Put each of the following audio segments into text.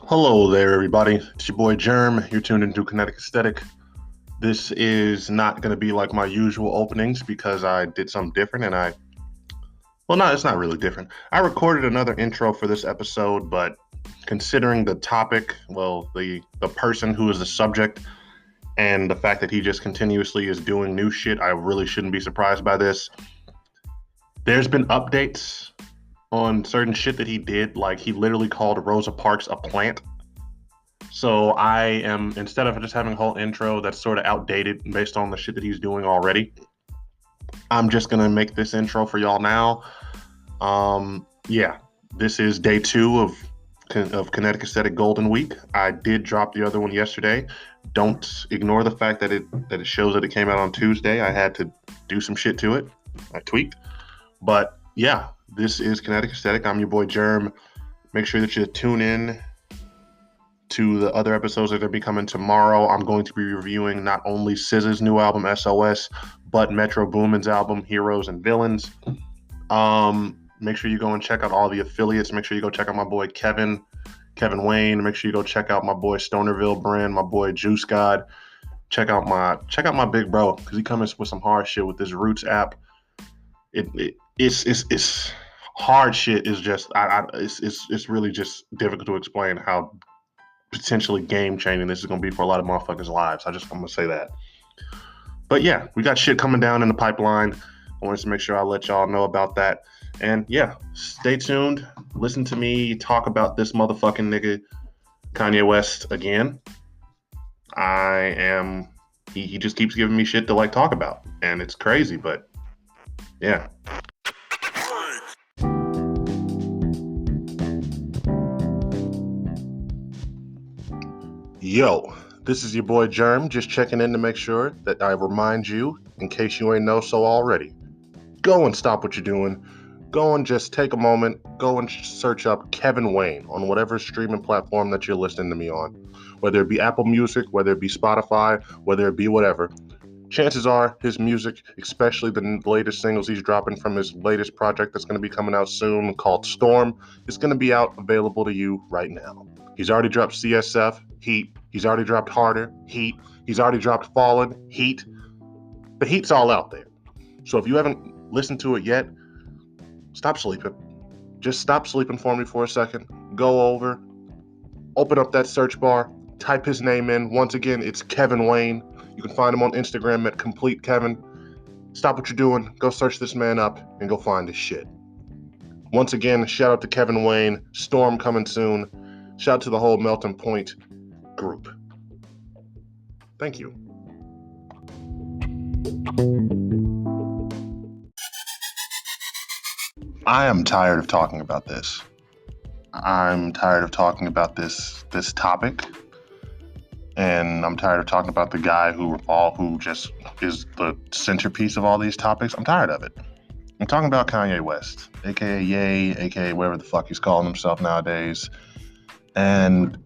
Hello there, everybody. It's your boy Germ. You're tuned into Kinetic Aesthetic. This is not going to be like my usual openings because I did something different no, it's not really different. I recorded another intro for this episode, but considering the topic, the person who is the subject and the fact that he just continuously is doing new shit, I really shouldn't be surprised by this. There's been updates on certain shit that he did, like he literally called Rosa Parks a plant. So I am, instead of just having a whole intro that's sort of outdated based on the shit that he's doing already, I'm just gonna make this intro for y'all now. Yeah, this is day 2 of Kinetic Aesthetic Golden Week. I did drop the other one yesterday. Don't ignore the fact that it shows that it came out on Tuesday. I had to do some shit to it. I tweaked. But yeah, this is Kinetic Aesthetic. I'm your boy Germ. Make sure that you tune in to the other episodes that are be coming tomorrow. I'm going to be reviewing not only SZA's new album SOS, but Metro Boomin's album Heroes and Villains. Make sure you go and check out all the affiliates. Make sure you go check out my boy Kevin Wayne. Make sure you go check out my boy Stonerville Brand, my boy Juice God. Check out my big bro, because he coming with some hard shit with this Roots app. It's hard shit. Is just it's really just difficult to explain how potentially game changing this is going to be for a lot of motherfuckers' lives. I'm going to say that. But yeah, we got shit coming down in the pipeline. I wanted to make sure I let y'all know about that. And yeah, stay tuned. Listen to me talk about this motherfucking nigga, Kanye West, again. He just keeps giving me shit to like talk about. And it's crazy, but yeah. Yo, this is your boy Germ, just checking in to make sure that I remind you, in case you ain't know so already, go and stop what you're doing. Go and just take a moment, go and search up Kevin Wayne on whatever streaming platform that you're listening to me on. Whether it be Apple Music, whether it be Spotify, whether it be whatever. Chances are his music, especially the latest singles he's dropping from his latest project that's going to be coming out soon called Storm, is going to be out available to you right now. He's already dropped CSF, Heat. He's already dropped Harder, Heat. He's already dropped Fallen, Heat. The Heat's all out there. So if you haven't listened to it yet, stop sleeping. Just stop sleeping for me for a second. Go over, open up that search bar, type his name in. Once again, it's Kevin Wayne. You can find him on Instagram at Complete Kevin. Stop what you're doing. Go search this man up and go find his shit. Once again, shout out to Kevin Wayne. Storm coming soon. Shout out to the whole Melting Point group. Thank you. I am tired of talking about this. I'm tired of talking about this topic. And I'm tired of talking about the guy who just is the centerpiece of all these topics. I'm tired of it. I'm talking about Kanye West, aka Ye, aka whatever the fuck he's calling himself nowadays. And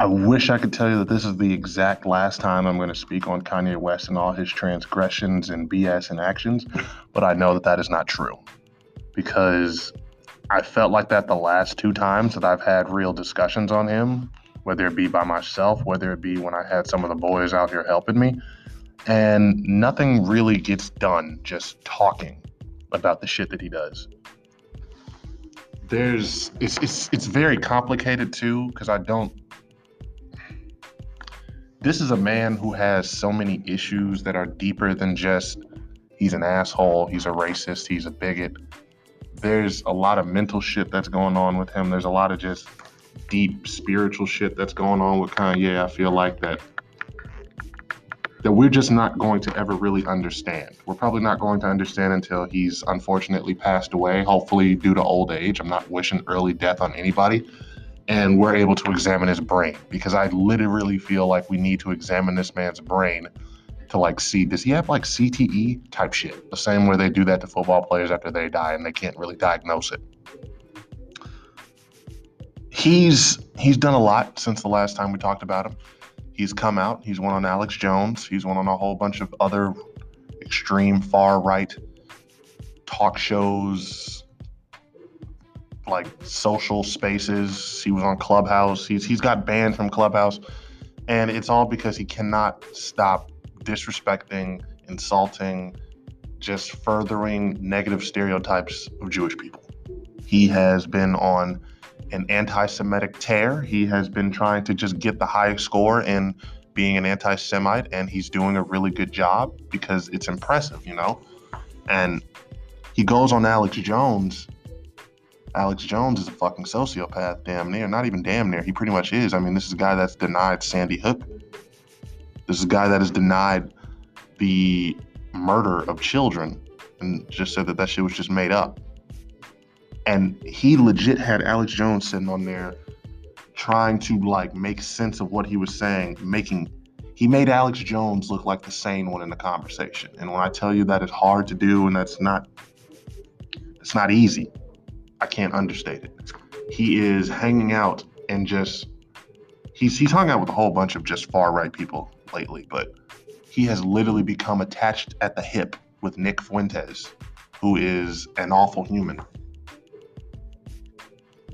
I wish I could tell you that this is the exact last time I'm going to speak on Kanye West and all his transgressions and BS and actions, but I know that that is not true, because I felt like that the last 2 times that I've had real discussions on him, whether it be by myself, whether it be when I had some of the boys out here helping me, and nothing really gets done just talking about the shit that he does. It's very complicated too, because this is a man who has so many issues that are deeper than just he's an asshole, he's a racist, he's a bigot. There's a lot of mental shit that's going on with him. There's a lot of just deep spiritual shit that's going on with Kanye. I feel like that we're just not going to ever really understand. We're probably not going to understand until he's unfortunately passed away, hopefully due to old age. I'm not wishing early death on anybody. And we're able to examine his brain, because I literally feel like we need to examine this man's brain to see, does he have CTE type shit? The same way they do that to football players after they die and they can't really diagnose it. He's done a lot since the last time we talked about him. He's come out. He's won on Alex Jones. He's won on a whole bunch of other extreme far right talk shows, like social spaces. He was on Clubhouse. He's got banned from Clubhouse, and it's all because he cannot stop disrespecting, insulting, just furthering negative stereotypes of Jewish people. He has been on an anti-Semitic tear. He has been trying to just get the highest score in being an anti-Semite, and he's doing a really good job because it's impressive, you know? And he goes on Alex Jones. Alex Jones is a fucking sociopath, damn near. Not even damn near. He pretty much is. I mean, this is a guy that's denied Sandy Hook. This is a guy that has denied the murder of children and just said that that shit was just made up. And he legit had Alex Jones sitting on there trying to like make sense of what he was saying, he made Alex Jones look like the sane one in the conversation. And when I tell you that it's hard to do and it's not easy, I can't understate it. He is hanging out and just he's hung out with a whole bunch of just far right people lately, but he has literally become attached at the hip with Nick Fuentes, who is an awful human.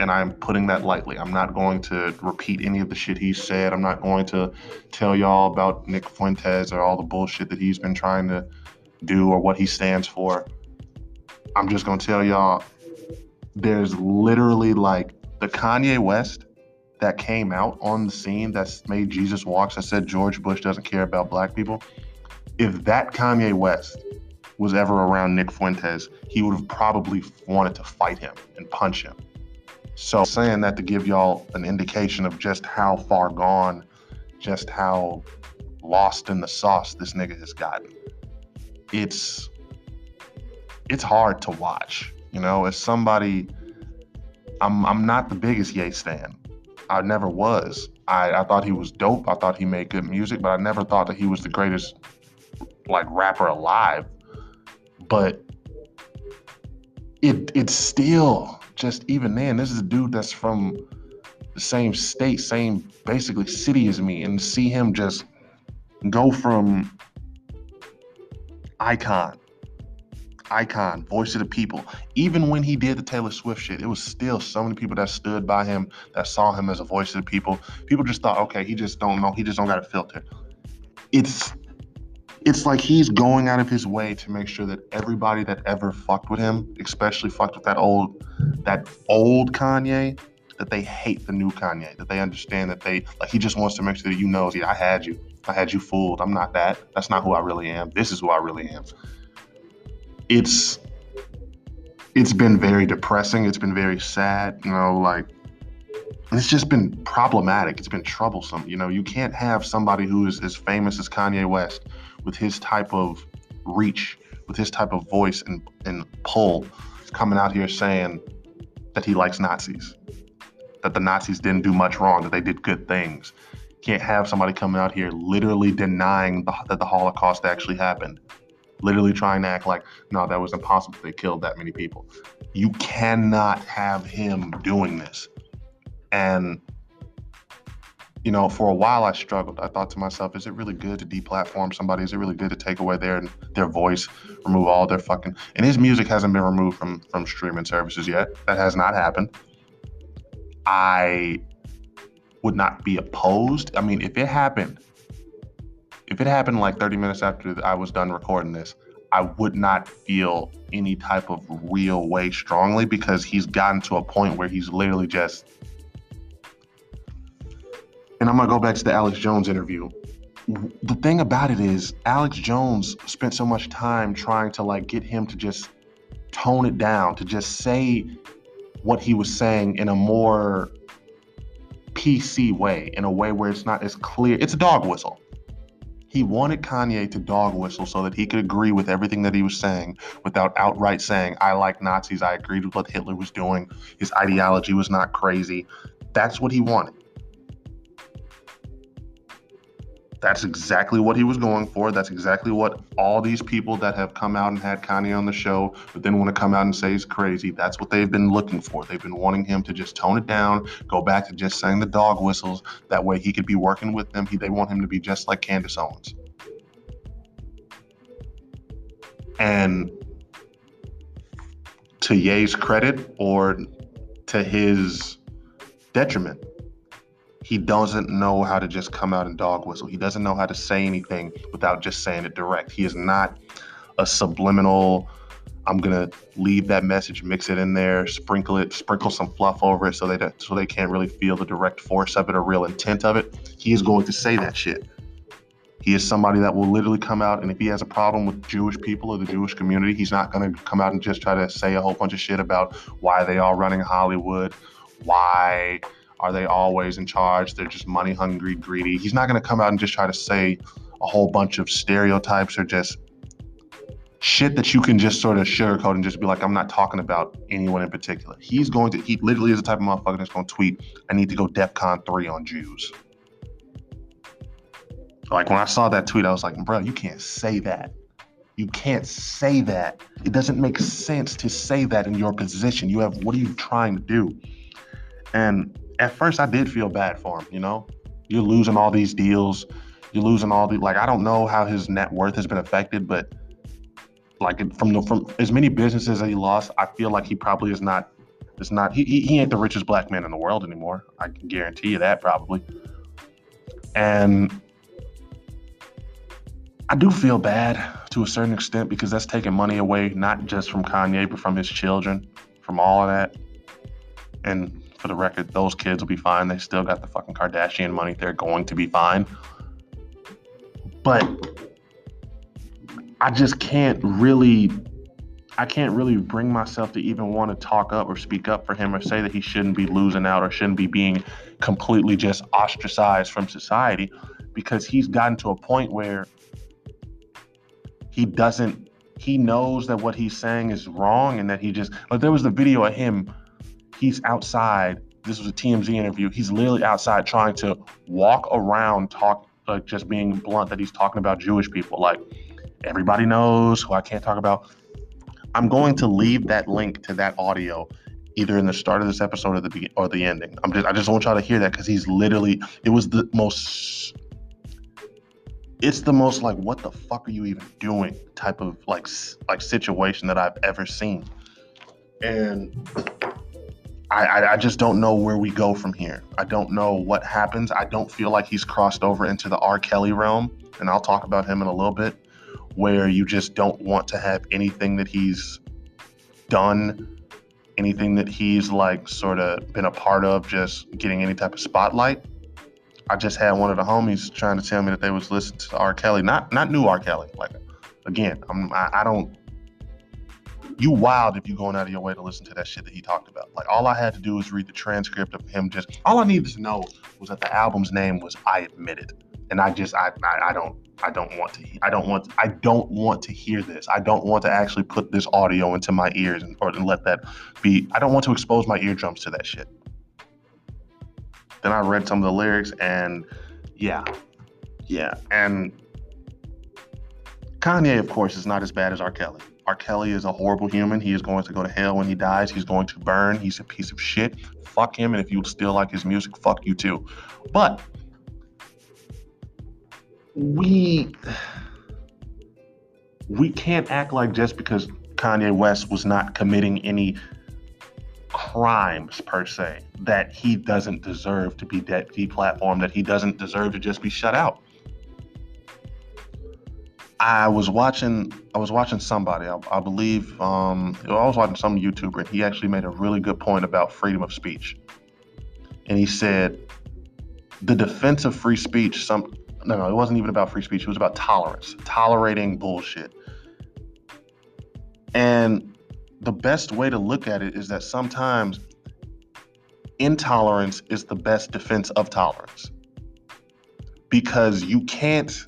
And I'm putting that lightly. I'm not going to repeat any of the shit he said. I'm not going to tell y'all about Nick Fuentes or all the bullshit that he's been trying to do or what he stands for. I'm just going to tell y'all there's literally like the Kanye West that came out on the scene that's made Jesus Walks that said George Bush doesn't care about black people. If that Kanye West was ever around Nick Fuentes, he would have probably wanted to fight him and punch him. So saying that to give y'all an indication of just how far gone, just how lost in the sauce this nigga has gotten. It's hard to watch, you know. As somebody, I'm not the biggest Ye stan. I never was. I thought he was dope. I thought he made good music, but I never thought that he was the greatest like rapper alive. But it's still just, even then, this is a dude that's from the same state, same basically city as me, and to see him just go from icon, voice of the people. Even when he did the Taylor Swift shit, it was still so many people that stood by him, that saw him as a voice of the people. People just thought, okay, he just don't know, he just don't got a filter. It's like he's going out of his way to make sure that everybody that ever fucked with him, especially fucked with that old Kanye, that they hate the new Kanye, that they understand that he just wants to make sure that you know, I had you fooled. I'm not that. That's not who I really am. This is who I really am. It's been very depressing. It's been very sad, you know, like, it's just been problematic. It's been troublesome. You know, you can't have somebody who is as famous as Kanye West with his type of reach, with his type of voice and pull, coming out here saying that he likes Nazis, that the Nazis didn't do much wrong, that they did good things. Can't have somebody coming out here literally denying that the Holocaust actually happened, literally trying to act like, no, that was impossible. They killed that many people. You cannot have him doing this. And, you know, for a while I struggled. I thought to myself, is it really good to deplatform somebody? Is it really good to take away their voice, remove all their fucking... And his music hasn't been removed from streaming services yet. That has not happened. I would not be opposed. I mean, if it happened like 30 minutes after I was done recording this, I would not feel any type of real way strongly, because he's gotten to a point where he's literally just... And I'm going to go back to the Alex Jones interview. The thing about it is, Alex Jones spent so much time trying to like get him to just tone it down, to just say what he was saying in a more PC way, in a way where it's not as clear. It's a dog whistle. He wanted Kanye to dog whistle so that he could agree with everything that he was saying without outright saying, I like Nazis, I agreed with what Hitler was doing, his ideology was not crazy. That's what he wanted. That's exactly what he was going for. That's exactly what all these people that have come out and had Kanye on the show, but then want to come out and say he's crazy, that's what they've been looking for. They've been wanting him to just tone it down, go back to just saying the dog whistles. That way he could be working with them. They want him to be just like Candace Owens. And to Ye's credit, or to his detriment. He doesn't know how to just come out and dog whistle. He doesn't know how to say anything without just saying it direct. He is not a subliminal, I'm gonna leave that message, mix it in there, sprinkle some fluff over it so they can't really feel the direct force of it or real intent of it. He is going to say that shit. He is somebody that will literally come out, and if he has a problem with Jewish people or the Jewish community, he's not going to come out and just try to say a whole bunch of shit about why they are running Hollywood, why are they always in charge, they're just money hungry, greedy. He's not going to come out and just try to say a whole bunch of stereotypes or just shit that you can just sort of sugarcoat and just be like, I'm not talking about anyone in particular. He literally is the type of motherfucker that's going to tweet, I need to go DEFCON 3 on Jews. Like, when I saw that tweet, I was like, bro, you can't say that. You can't say that. It doesn't make sense to say that in your position. What are you trying to do? And at first I did feel bad for him, you know? You're losing all these deals. You're losing I don't know how his net worth has been affected, but like from as many businesses that he lost, I feel like he probably is not, he ain't the richest black man in the world anymore. I can guarantee you that probably. And I do feel bad to a certain extent because that's taking money away, not just from Kanye, but from his children, from all of that. And for the record, those kids will be fine. They still got the fucking Kardashian money. They're going to be fine. But I just can't really bring myself to even want to talk up or speak up for him or say that he shouldn't be losing out or shouldn't be being completely just ostracized from society, because he's gotten to a point where he knows that what he's saying is wrong, and that there was the video of him, he's outside, this was a TMZ interview, he's literally outside trying to walk around, just being blunt that he's talking about Jewish people. Like, everybody knows who I can't talk about. I'm going to leave that link to that audio either in the start of this episode or the ending. I just want y'all to hear that, because it's the most like, what the fuck are you even doing type of like situation that I've ever seen. And I just don't know where we go from here. I don't know what happens. I don't feel like he's crossed over into the R. Kelly realm, and I'll talk about him in a little bit, where you just don't want to have anything that he's done, anything that he's like sort of been a part of, just getting any type of spotlight. I just had one of the homies trying to tell me that they was listening to R. Kelly, not new R. Kelly. Like, again, you wild if you going out of your way to listen to that shit that he talked about. Like, all I had to do was read the transcript of him. All I needed to know was that the album's name was I Admit It. And I don't want to hear this. I don't want to actually put this audio into my ears and let that be. I don't want to expose my eardrums to that shit. Then I read some of the lyrics, and yeah. And Kanye, of course, is not as bad as R. Kelly. R. Kelly is a horrible human. He is going to go to hell when he dies. He's going to burn. He's a piece of shit. Fuck him. And if you still like his music, fuck you too. But we can't act like just because Kanye West was not committing any crimes per se, that he doesn't deserve to be deplatformed, that he doesn't deserve to just be shut out. I was watching somebody, I believe, I was watching some YouTuber, and he actually made a really good point about freedom of speech. And he said, the defense of free speech, no, it wasn't even about free speech, it was about tolerance, tolerating bullshit. And the best way to look at it is that sometimes intolerance is the best defense of tolerance, because you can't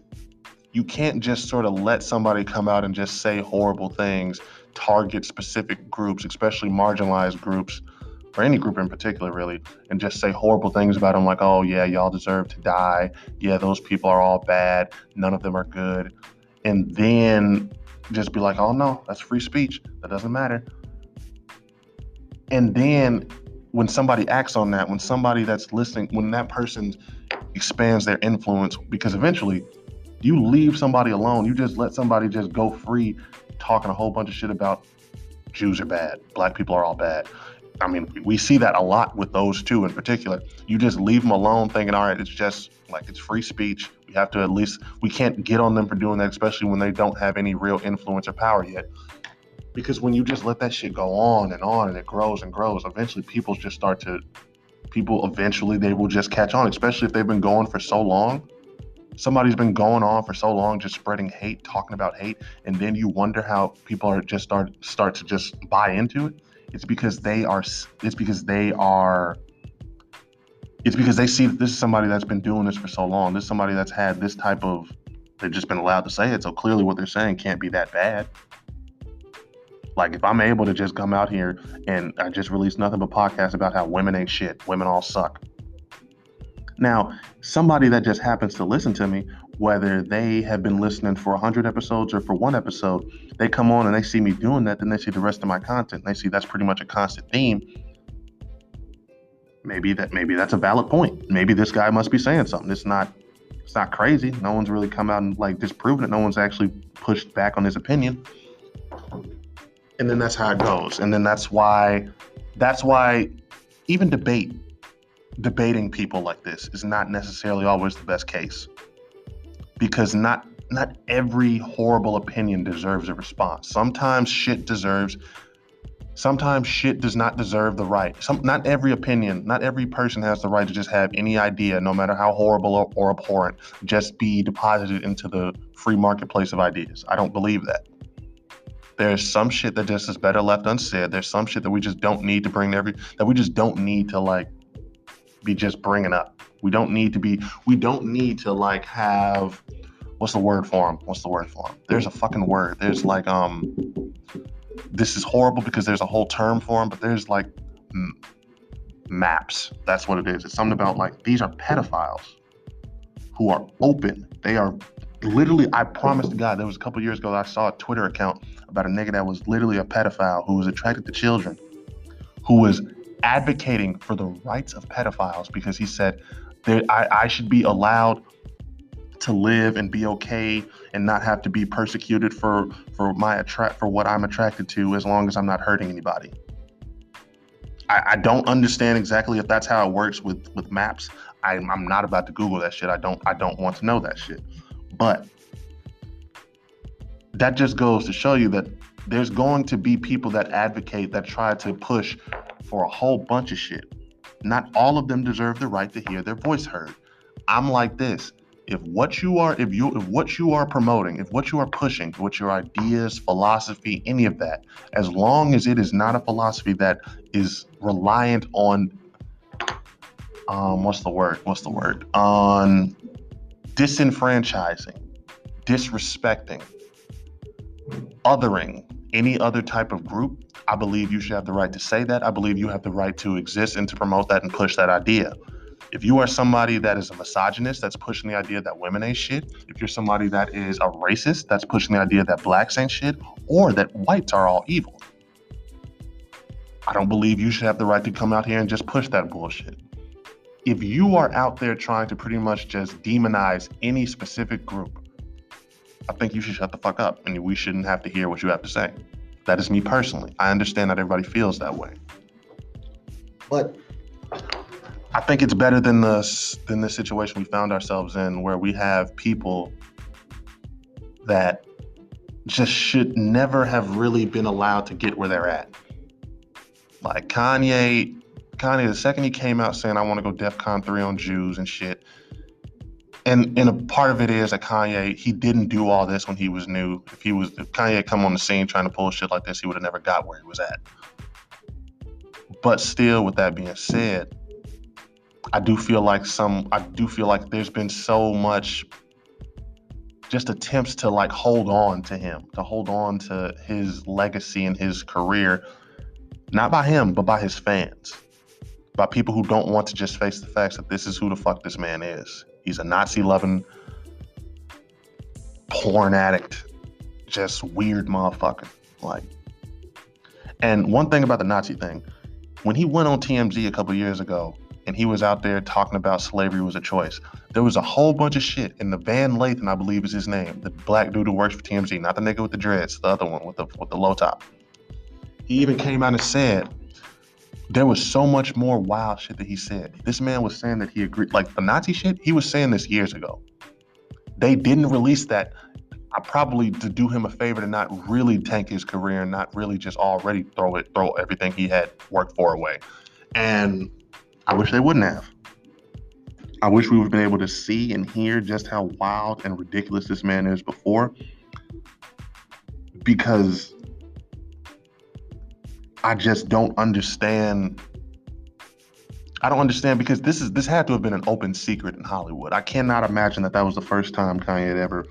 just sort of let somebody come out and just say horrible things, target specific groups, especially marginalized groups, or any group in particular really, and just say horrible things about them, like, oh yeah, y'all deserve to die, yeah, those people are all bad, none of them are good, and then just be like, oh no, that's free speech, that doesn't matter. And then when somebody acts on that, when somebody that's listening, when that person expands their influence, because eventually you leave somebody alone, you just let somebody just go free talking a whole bunch of shit about Jews are bad, black people are all bad. I mean, we see that a lot with those two in particular. You just leave them alone thinking, all right, it's just like it's free speech. We have to we can't get on them for doing that, especially when they don't have any real influence or power yet. Because when you just let that shit go on and it grows and grows, eventually eventually they will just catch on, especially if they've been going for so long. Somebody's been going on for so long, just spreading hate, talking about hate, and then you wonder how people are just start to just buy into it. It's because they see that this is somebody that's been doing this for so long. This is somebody that's had this type of, they've just been allowed to say it. So clearly what they're saying can't be that bad. Like if I'm able to just come out here and I just release nothing but podcasts about how women ain't shit, women all suck. Now, somebody that just happens to listen to me, whether they have been listening for 100 episodes or for one episode, they come on and they see me doing that, then they see the rest of my content. They see that's pretty much a constant theme. Maybe that's a valid point. Maybe this guy must be saying something. It's not crazy. No one's really come out and like disproven it. No one's actually pushed back on his opinion. And then that's how it goes. And then that's why even debating people like this is not necessarily always the best case, because not every horrible opinion deserves a response. Sometimes shit does not deserve the right. Not every opinion, not every person has the right to just have any idea, no matter how horrible or abhorrent, just be deposited into the free marketplace of ideas. I don't believe that. There's some shit that just is better left unsaid. There's some shit that we just don't need to like be just bringing up. We don't need to like have, what's the word for them? There's a fucking word. There's like, this is horrible because there's a whole term for them, but there's like maps. That's what it is. It's something about like, these are pedophiles who are open. They are literally, I promise to God, there was a couple years ago that I saw a Twitter account about a nigga that was literally a pedophile who was attracted to children, who was advocating for the rights of pedophiles because he said I should be allowed to live and be okay and not have to be persecuted for what I'm attracted to, as long as I'm not hurting anybody. I don't understand exactly if that's how it works with maps. I'm not about to Google that shit. I don't want to know that shit. But that just goes to show you that there's going to be people that advocate, that try to push for a whole bunch of shit. Not all of them deserve the right to hear their voice heard. I'm like this. If what you are promoting, if what you are pushing, what your ideas, philosophy, any of that, as long as it is not a philosophy that is reliant on on disenfranchising, disrespecting, othering any other type of group, I believe you should have the right to say that. I believe you have the right to exist and to promote that and push that idea. If you are somebody that is a misogynist that's pushing the idea that women ain't shit, if you're somebody that is a racist that's pushing the idea that blacks ain't shit, or that whites are all evil, I don't believe you should have the right to come out here and just push that bullshit. If you are out there trying to pretty much just demonize any specific group, I think you should shut the fuck up and we shouldn't have to hear what you have to say. That is me personally. I understand that everybody feels that way. But I think it's better than the situation we found ourselves in, where we have people that just should never have really been allowed to get where they're at. Like Kanye, the second he came out saying, I want to go DEFCON 3 on Jews and shit. And a part of it is that Kanye, he didn't do all this when he was new. If Kanye had come on the scene trying to pull shit like this, he would have never got where he was at. But still, with that being said, I do feel like there's been so much just attempts to like hold on to him, to hold on to his legacy and his career, not by him, but by his fans, by people who don't want to just face the facts that this is who the fuck this man is. He's a Nazi-loving, porn addict, just weird motherfucker. Like, and one thing about the Nazi thing, when he went on TMZ a couple years ago and he was out there talking about slavery was a choice, there was a whole bunch of shit. And the Van Lathan, I believe is his name, the black dude who works for TMZ, not the nigga with the dreads, the other one with the low top. He even came out and said, There was so much more wild shit that he said. This man was saying that he agreed, like the Nazi shit, he was saying this years ago. They didn't release that. I probably to do him a favor to not really tank his career and not really just already throw everything he had worked for away. And I wish they wouldn't have. I wish we would have been able to see and hear just how wild and ridiculous this man is before. Because I just don't understand. I don't understand because this had to have been an open secret in Hollywood. I cannot imagine that was the first time Kanye had ever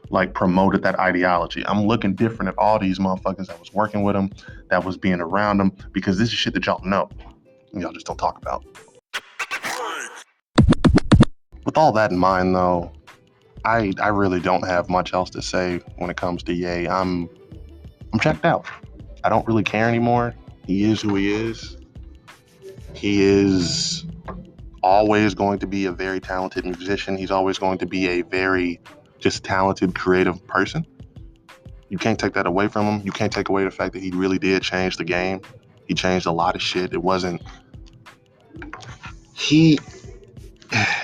like promoted that ideology. I'm looking different at all these motherfuckers that was working with him, that was being around him, because this is shit that y'all know and y'all just don't talk about. With all that in mind, though, I really don't have much else to say when it comes to Ye. I'm checked out. I don't really care anymore. He is who he is. He is always going to be a very talented musician. He's always going to be a very just talented, creative person. You can't take that away from him. You can't take away the fact that he really did change the game. He changed a lot of shit. It wasn't...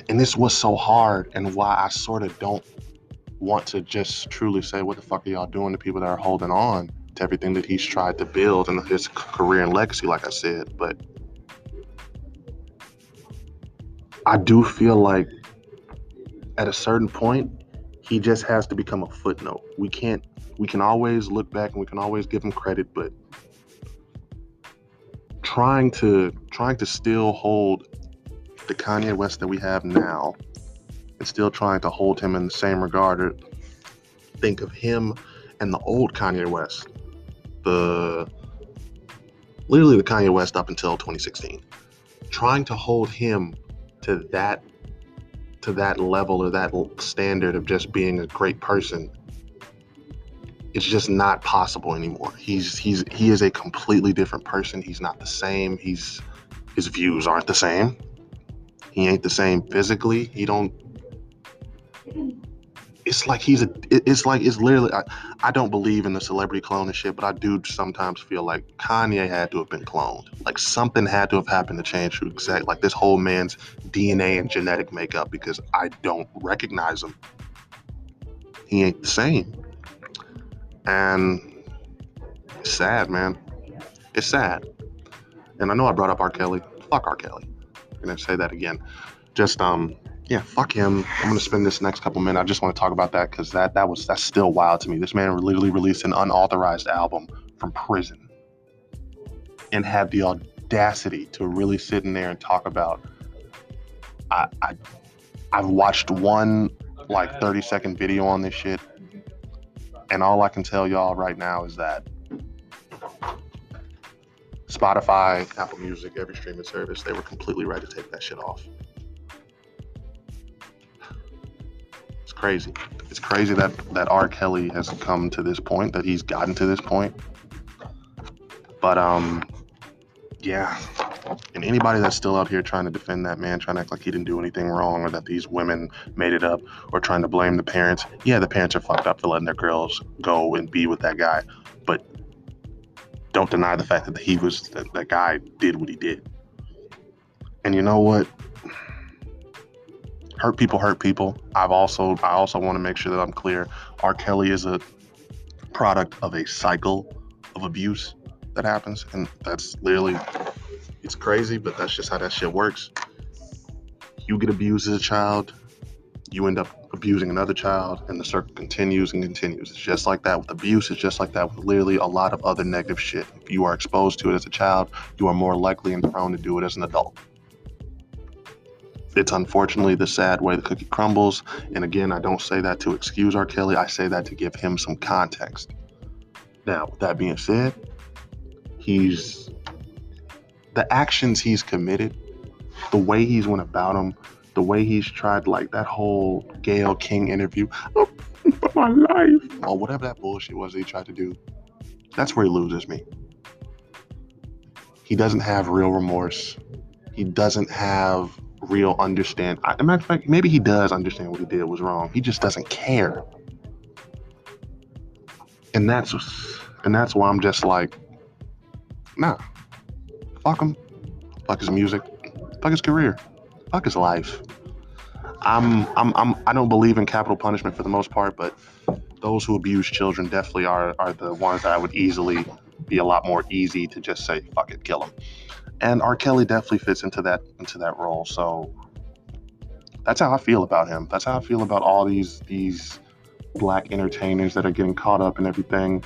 And this was so hard, and why I sort of don't want to just truly say, what the fuck are y'all doing to people that are holding on to everything that he's tried to build and his career and legacy, like I said. But I do feel like at a certain point, he just has to become a footnote. We can always look back and we can always give him credit, but trying to still hold the Kanye West that we have now and still trying to hold him in the same regard, or think of him and the old Kanye West, literally the Kanye West up until 2016, trying to hold him to that level or that standard of just being a great person, it's just not possible anymore. He is a completely different person. He's not the same. His views aren't the same. He ain't the same physically. It's literally, I don't believe in the celebrity clone and shit, but I do sometimes feel like Kanye had to have been cloned. Like something had to have happened to change who exact, like this whole man's DNA and genetic makeup, because I don't recognize him. He ain't the same. And it's sad, man. It's sad. And I know I brought up R. Kelly. Fuck R. Kelly. I'm gonna say that again. Just yeah, fuck him. I'm gonna spend this next couple minutes. I just want to talk about that because that's still wild to me. This man literally released an unauthorized album from prison and had the audacity to really sit in there and talk about. I've watched one like 30-second video on this shit, and all I can tell y'all right now is that Spotify, Apple Music, every streaming service, they were completely right to take that shit off. It's crazy. It's crazy that R. Kelly has come to this point, that he's gotten to this point. But yeah. And anybody that's still out here trying to defend that man, trying to act like he didn't do anything wrong or that these women made it up, or trying to blame the parents. Yeah, the parents are fucked up for letting their girls go and be with that guy. But don't deny the fact that that guy did what he did. And you know what? Hurt people. I also want to make sure that I'm clear. R. Kelly is a product of a cycle of abuse that happens, and that's literally, it's crazy, but that's just how that shit works. You get abused as a child, you end up abusing another child, and the circle continues and continues. It's just like that with abuse. It's just like that with literally a lot of other negative shit. If you are exposed to it as a child, you are more likely and prone to do it as an adult. It's unfortunately the sad way the cookie crumbles. And again, I don't say that to excuse R. Kelly. I say that to give him some context. Now, with that being said, the actions he's committed, the way he's went about them, the way he's tried, like that whole Gayle King interview, but my life, or whatever that bullshit was that he tried to do, that's where he loses me. He doesn't have real remorse. He doesn't have real understand. As a matter of fact, maybe he does understand what he did was wrong. He just doesn't care. And that's why I'm just like, nah, fuck him. fuck his music, fuck his career, fuck his life. I don't believe in capital punishment for the most part, but those who abuse children definitely are the ones that I would easily be a lot more easy to just say fuck it, kill him. And R. Kelly definitely fits into that role. So that's how I feel about him. That's how I feel about all these black entertainers that are getting caught up in everything.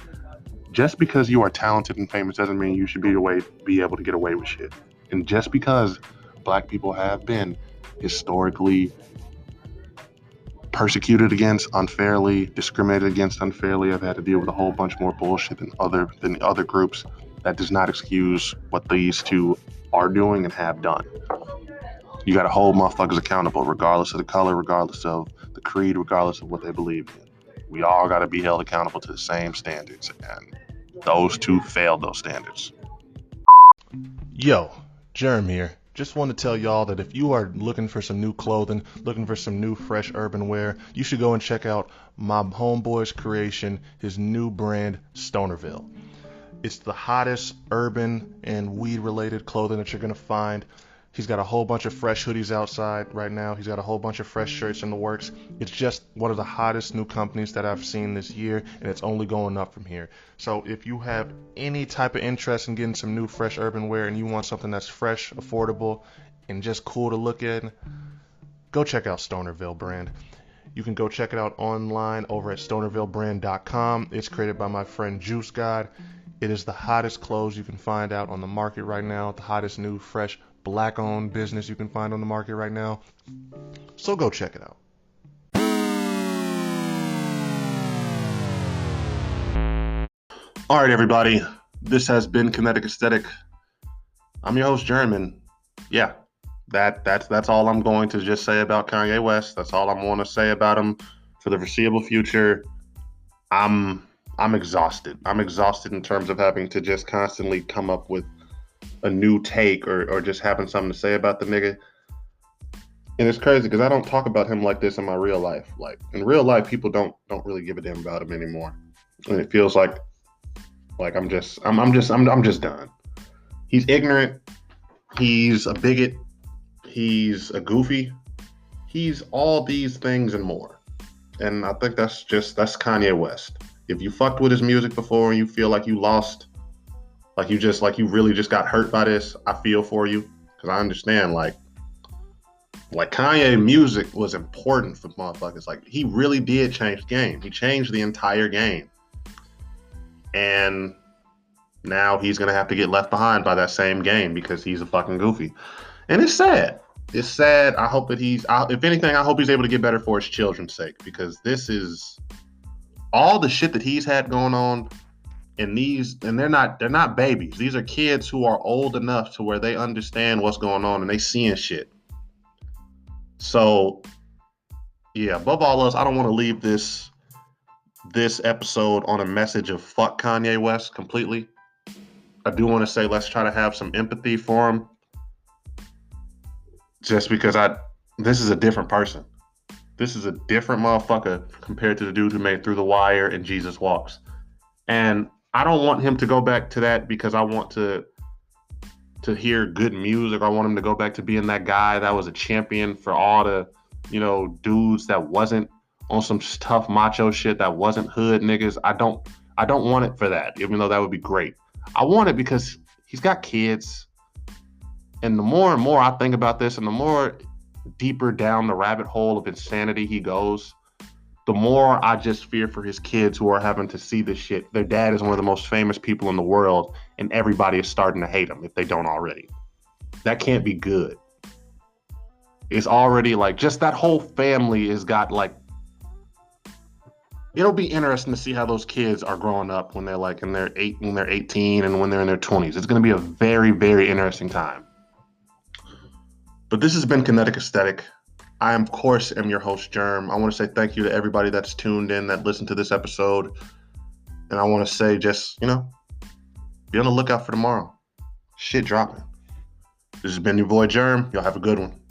Just because you are talented and famous doesn't mean you should be able to get away with shit. And just because black people have been historically persecuted against unfairly, discriminated against unfairly, I've had to deal with a whole bunch more bullshit than other groups. That does not excuse what these two are doing and have done. You got to hold motherfuckers accountable, regardless of the color, regardless of the creed, regardless of what they believe in. We all got to be held accountable to the same standards, and those two failed those standards. Yo, Germ here. Just want to tell y'all that if you are looking for some new clothing, looking for some new fresh urban wear, you should go and check out my homeboy's creation, his new brand, Stonerville. It's the hottest urban and weed-related clothing that you're going to find. He's got a whole bunch of fresh hoodies outside right now. He's got a whole bunch of fresh shirts in the works. It's just one of the hottest new companies that I've seen this year, and it's only going up from here. So if you have any type of interest in getting some new fresh urban wear and you want something that's fresh, affordable, and just cool to look at, go check out Stonerville brand. You can go check it out online over at stonervillebrand.com. It's created by my friend Juice God. It is the hottest clothes you can find out on the market right now, the hottest new, fresh, black-owned business you can find on the market right now. So go check it out. All right, everybody. This has been Kinetic Aesthetic. I'm your host, German. Yeah, that's all I'm going to just say about Kanye West. That's all I'm going to say about him for the foreseeable future. I'm exhausted. I'm exhausted in terms of having to just constantly come up with a new take or just having something to say about the nigga. And it's crazy because I don't talk about him like this in my real life. Like in real life, people don't really give a damn about him anymore. And it feels like I'm just done. He's ignorant. He's a bigot. He's a goofy. He's all these things and more. And I think that's Kanye West. If you fucked with his music before and you feel like you lost, like you really just got hurt by this, I feel for you. Because I understand, like Kanye music was important for motherfuckers. Like, he really did change the game. He changed the entire game. And now he's going to have to get left behind by that same game because he's a fucking goofy. And it's sad. It's sad. I hope that if anything, I hope he's able to get better for his children's sake, because this is all the shit that he's had going on. And they're not babies. These are kids who are old enough to where they understand what's going on and they seeing shit. So, yeah, above all else, I don't want to leave this episode on a message of fuck Kanye West completely. I do want to say let's try to have some empathy for him. Just because this is a different person. This is a different motherfucker compared to the dude who made Through the Wire and Jesus Walks. And I don't want him to go back to that because I want to hear good music. I want him to go back to being that guy that was a champion for all the, dudes that wasn't on some tough macho shit, that wasn't hood niggas. I don't want it for that, even though that would be great. I want it because he's got kids. And the more and more I think about this, and the more deeper down the rabbit hole of insanity he goes, the more I just fear for his kids who are having to see this shit. Their dad is one of the most famous people in the world, and everybody is starting to hate him if they don't already. That can't be good. It's already just that whole family has got it'll be interesting to see how those kids are growing up when they're when they're 18 and when they're in their 20s. It's going to be a very, very interesting time. But this has been Kinetic Aesthetic. I, of course, am your host, Germ. I want to say thank you to everybody that's tuned in, that listened to this episode. And I want to say just, be on the lookout for tomorrow. Shit dropping. This has been your boy, Germ. Y'all have a good one.